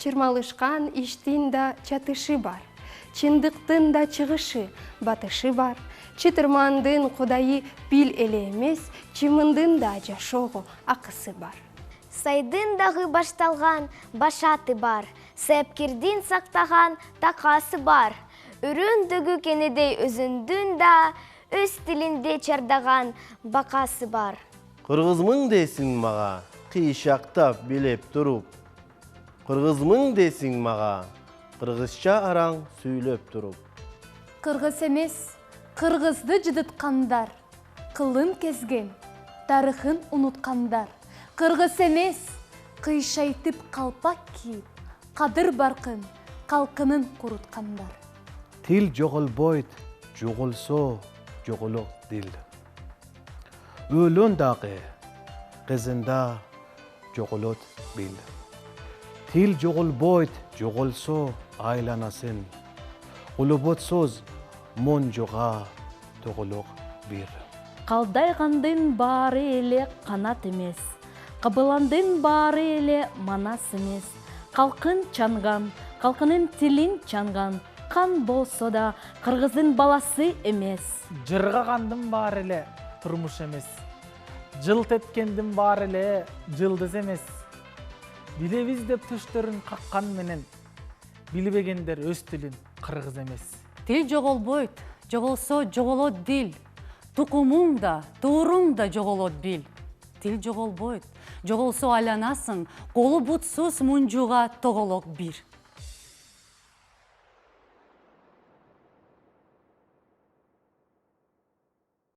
чырмалышкан иштин да чатышы бар. Чындыктын да чыгышы, батышы бар. Чытырмандын кудайы бил эле эмес, чымындын да жашоого акысы бар. Сайдын дагы башталган башаты бар, сепкирдин сактаган такасы бар. Үрүндөгү кенедей өзүндүн да өз тилинде чардаган бакасы бар. Кыргызмын десиң мага, кыйшактап билеп туруп. Кыргызмын десиң мага, кыргызча араң сүйлөп туруп. Кыргыз эмес, кыргызды жыдыткандар, кылын кезген, тарыхын унуткандар. Кыргыз эмес, кыйшайтып калпак кийип, кадыр баркын, калкынын куруткандар. Тил жоголбойт, жоголсо, жоголот дил. Өлөн дагы, кызында жоголот бил. Тил жоголбойт, жоголсо, айланасын. Улубот сөз, монжога, тоголок бир. Калдайгандын баары эле канат эмес, кабыландын баары эле манас эмес. Калкын чанган, калкынын тилин чанган, кан болсо да кыргыздын баласы эмес. Жыргагандын баары эле турмуш эмес. Жылт эткендин баары эле жылдыз эмес. Билебиз деп төштөрүн каккан менен, билбегендер өз тилин кыргыз эмес. Тил жоголбойт, жоголсо жоголот дил. Тукумуң да, тууруң да жоголот бил. Тил жоголбойт, жоголсо айланасың, колу бутсуз мунжуга тоголок бир.